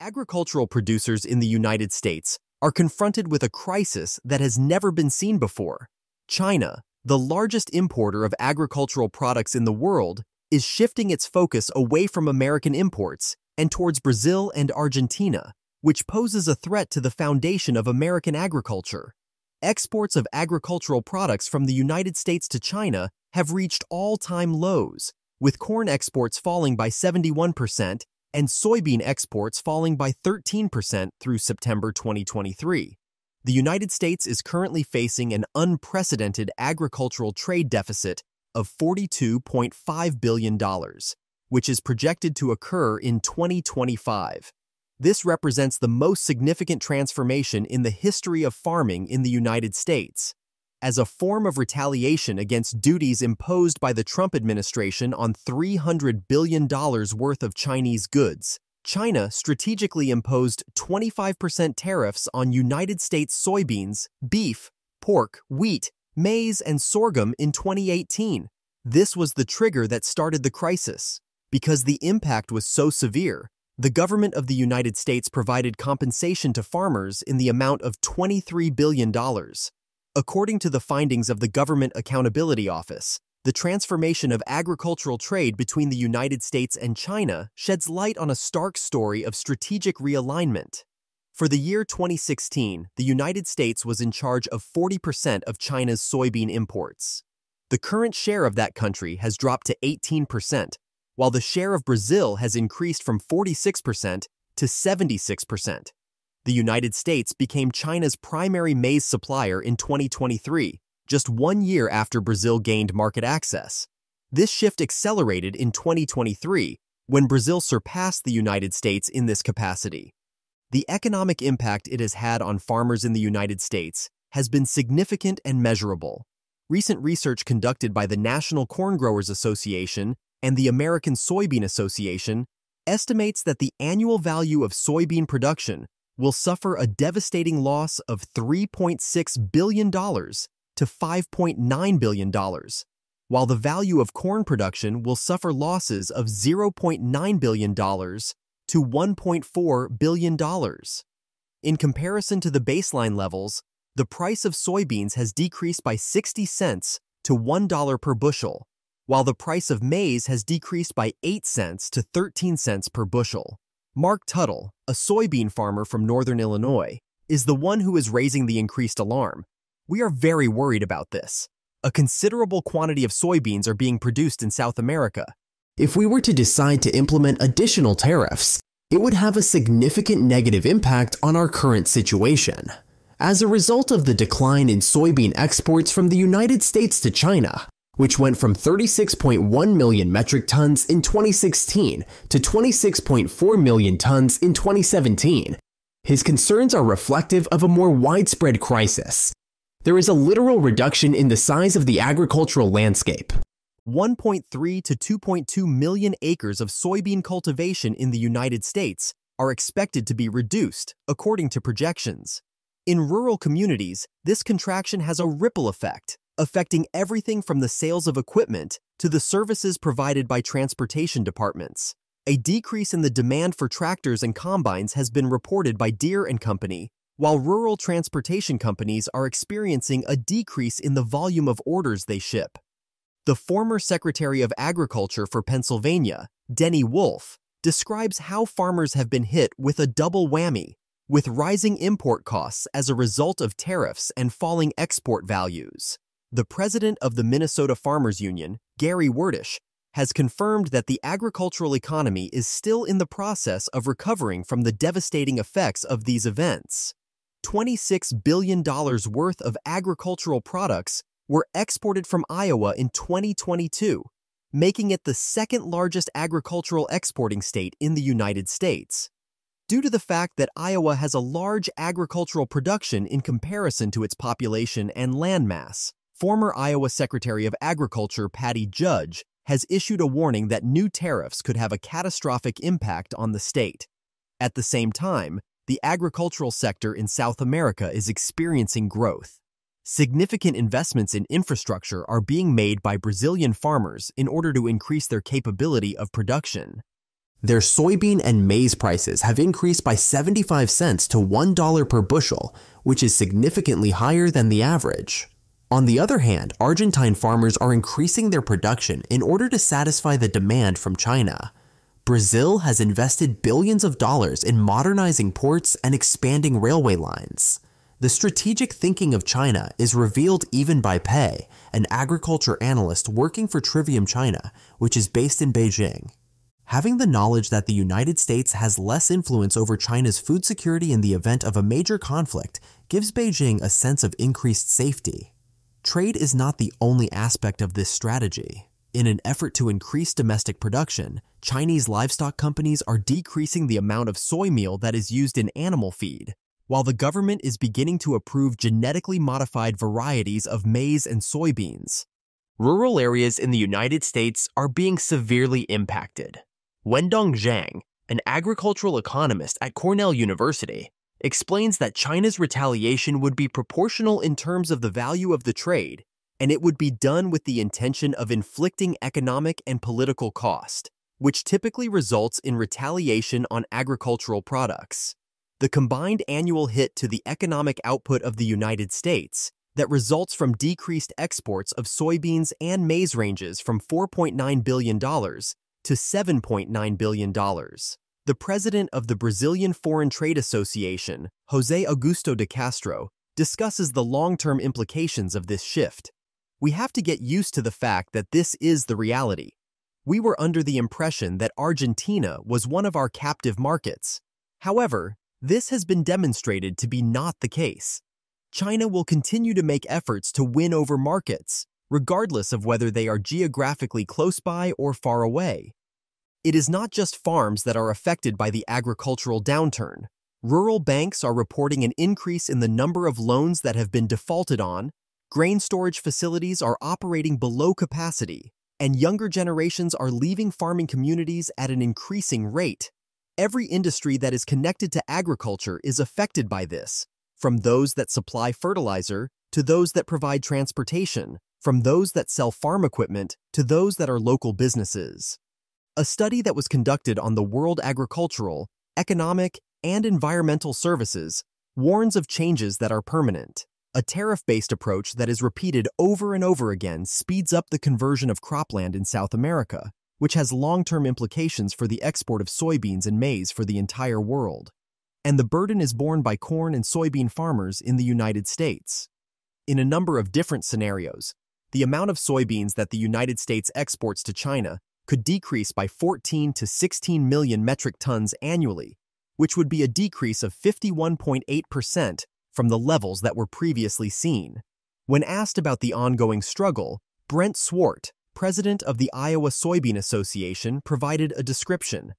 Agricultural producers in the United States are confronted with a crisis that has never been seen before. China, the largest importer of agricultural products in the world, is shifting its focus away from American imports and towards Brazil and Argentina, which poses a threat to the foundation of American agriculture. Exports of agricultural products from the United States to China have reached all-time lows, with corn exports falling by 71% and soybean exports falling by 13% through September 2023. The United States is currently facing an unprecedented agricultural trade deficit of $42.5 billion, which is projected to occur in 2025. This represents the most significant transformation in the history of farming in the United States. As a form of retaliation against duties imposed by the Trump administration on $300 billion worth of Chinese goods, China strategically imposed 25% tariffs on United States soybeans, beef, pork, wheat, maize, and sorghum in 2018. This was the trigger that started the crisis. Because the impact was so severe, the government of the United States provided compensation to farmers in the amount of $23 billion. According to the findings of the Government Accountability Office, the transformation of agricultural trade between the United States and China sheds light on a stark story of strategic realignment. For the year 2016, the United States was in charge of 40% of China's soybean imports. The current share of that country has dropped to 18%, while the share of Brazil has increased from 46% to 76%. The United States became China's primary maize supplier in 2023, just 1 year after Brazil gained market access. This shift accelerated in 2023 when Brazil surpassed the United States in this capacity. The economic impact it has had on farmers in the United States has been significant and measurable. Recent research conducted by the National Corn Growers Association and the American Soybean Association estimates that the annual value of soybean production will suffer a devastating loss of $3.6 billion to $5.9 billion, while the value of corn production will suffer losses of $0.9 billion to $1.4 billion. In comparison to the baseline levels, the price of soybeans has decreased by 60 cents to $1 per bushel, while the price of maize has decreased by 8 cents to 13 cents per bushel. Mark Tuttle, a soybean farmer from northern Illinois, is the one who is raising the increased alarm. "We are very worried about this. A considerable quantity of soybeans are being produced in South America. If we were to decide to implement additional tariffs, it would have a significant negative impact on our current situation. As a result of the decline in soybean exports from the United States to China, which went from 36.1 million metric tons in 2016 to 26.4 million tons in 2017, his concerns are reflective of a more widespread crisis. There is a literal reduction in the size of the agricultural landscape. 1.3 to 2.2 million acres of soybean cultivation in the United States are expected to be reduced, according to projections. In rural communities, this contraction has a ripple effect, affecting everything from the sales of equipment to the services provided by transportation departments. A decrease in the demand for tractors and combines has been reported by Deere & Company, while rural transportation companies are experiencing a decrease in the volume of orders they ship. The former Secretary of Agriculture for Pennsylvania, Denny Wolf, describes how farmers have been hit with a double whammy, with rising import costs as a result of tariffs and falling export values. The president of the Minnesota Farmers Union, Gary Wertish, has confirmed that the agricultural economy is still in the process of recovering from the devastating effects of these events. $26 billion worth of agricultural products were exported from Iowa in 2022, making it the second largest agricultural exporting state in the United States. Due to the fact that Iowa has a large agricultural production in comparison to its population and landmass, former Iowa Secretary of Agriculture Patty Judge has issued a warning that new tariffs could have a catastrophic impact on the state. At the same time, the agricultural sector in South America is experiencing growth. Significant investments in infrastructure are being made by Brazilian farmers in order to increase their capability of production. Their soybean and maize prices have increased by 75 cents to $1 per bushel, which is significantly higher than the average. On the other hand, Argentine farmers are increasing their production in order to satisfy the demand from China. Brazil has invested billions of dollars in modernizing ports and expanding railway lines. The strategic thinking of China is revealed even by Pei, an agriculture analyst working for Trivium China, which is based in Beijing. Having the knowledge that the United States has less influence over China's food security in the event of a major conflict gives Beijing a sense of increased safety. Trade is not the only aspect of this strategy. In an effort to increase domestic production, Chinese livestock companies are decreasing the amount of soy meal that is used in animal feed, while the government is beginning to approve genetically modified varieties of maize and soybeans. Rural areas in the United States are being severely impacted. Wendong Zhang, an agricultural economist at Cornell University, explains that China's retaliation would be proportional in terms of the value of the trade, and it would be done with the intention of inflicting economic and political cost, which typically results in retaliation on agricultural products. The combined annual hit to the economic output of the United States that results from decreased exports of soybeans and maize ranges from $4.9 billion to $7.9 billion. The president of the Brazilian Foreign Trade Association, José Augusto de Castro, discusses the long-term implications of this shift. We have to get used to the fact that this is the reality. We were under the impression that Argentina was one of our captive markets. However, this has been demonstrated to be not the case. China will continue to make efforts to win over markets, regardless of whether they are geographically close by or far away. It is not just farms that are affected by the agricultural downturn. Rural banks are reporting an increase in the number of loans that have been defaulted on, grain storage facilities are operating below capacity, and younger generations are leaving farming communities at an increasing rate. Every industry that is connected to agriculture is affected by this, from those that supply fertilizer to those that provide transportation, from those that sell farm equipment to those that are local businesses. A study that was conducted on the World Agricultural, Economic, and Environmental Services warns of changes that are permanent. A tariff-based approach that is repeated over and over again speeds up the conversion of cropland in South America, which has long-term implications for the export of soybeans and maize for the entire world. And the burden is borne by corn and soybean farmers in the United States. In a number of different scenarios, the amount of soybeans that the United States exports to China could decrease by 14 to 16 million metric tons annually, which would be a decrease of 51.8% from the levels that were previously seen. When asked about the ongoing struggle, Brent Swart, president of the Iowa Soybean Association, provided a description.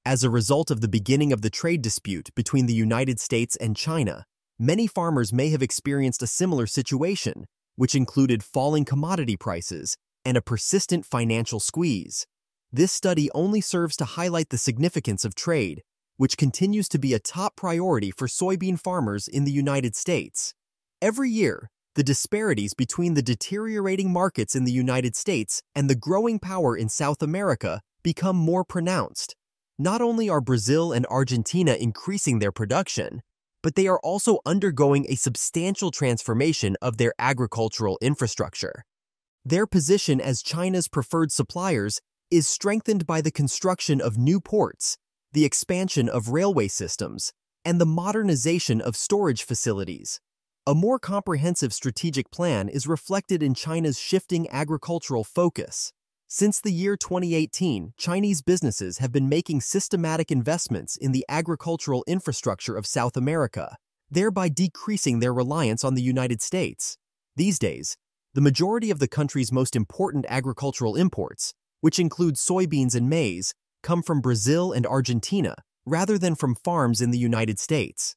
As a result of the beginning of the trade dispute between the United States and China, many farmers may have experienced a similar situation, which included falling commodity prices and a persistent financial squeeze. This study only serves to highlight the significance of trade, which continues to be a top priority for soybean farmers in the United States. Every year, the disparities between the deteriorating markets in the United States and the growing power in South America become more pronounced. Not only are Brazil and Argentina increasing their production, but they are also undergoing a substantial transformation of their agricultural infrastructure. Their position as China's preferred suppliers is strengthened by the construction of new ports, the expansion of railway systems, and the modernization of storage facilities. A more comprehensive strategic plan is reflected in China's shifting agricultural focus. Since the year 2018, Chinese businesses have been making systematic investments in the agricultural infrastructure of South America, thereby decreasing their reliance on the United States. These days, the majority of the country's most important agricultural imports, which include soybeans and maize, come from Brazil and Argentina, rather than from farms in the United States.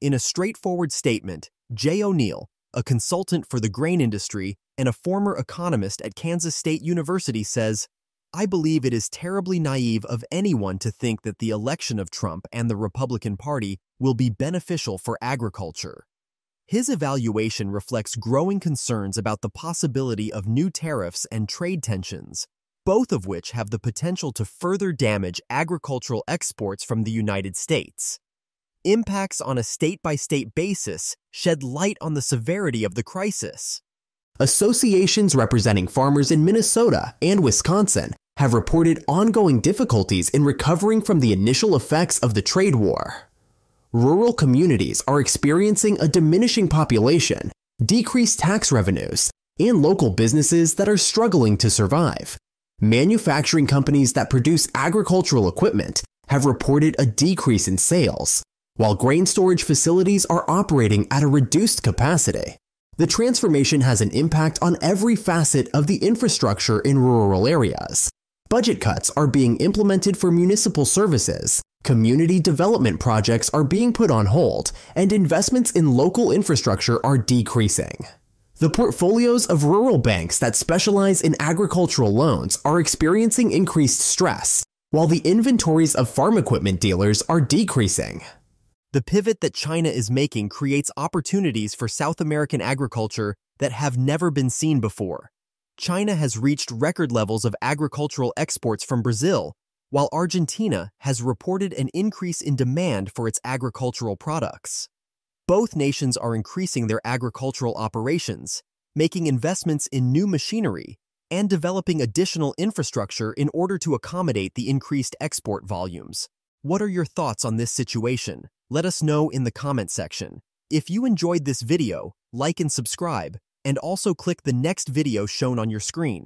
In a straightforward statement, Jay O'Neill, a consultant for the grain industry and a former economist at Kansas State University, says, "I believe it is terribly naive of anyone to think that the election of Trump and the Republican Party will be beneficial for agriculture." His evaluation reflects growing concerns about the possibility of new tariffs and trade tensions. both of which have the potential to further damage agricultural exports from the United States. Impacts on a state-by-state basis shed light on the severity of the crisis. Associations representing farmers in Minnesota and Wisconsin have reported ongoing difficulties in recovering from the initial effects of the trade war. Rural communities are experiencing a diminishing population, decreased tax revenues, and local businesses that are struggling to survive. Manufacturing companies that produce agricultural equipment have reported a decrease in sales, while grain storage facilities are operating at a reduced capacity. The transformation has an impact on every facet of the infrastructure in rural areas. Budget cuts are being implemented for municipal services, community development projects are being put on hold, and investments in local infrastructure are decreasing. The portfolios of rural banks that specialize in agricultural loans are experiencing increased stress, while the inventories of farm equipment dealers are decreasing. The pivot that China is making creates opportunities for South American agriculture that have never been seen before. China has reached record levels of agricultural exports from Brazil, while Argentina has reported an increase in demand for its agricultural products. Both nations are increasing their agricultural operations, making investments in new machinery, and developing additional infrastructure in order to accommodate the increased export volumes. What are your thoughts on this situation? Let us know in the comment section. If you enjoyed this video, like and subscribe, and also click the next video shown on your screen.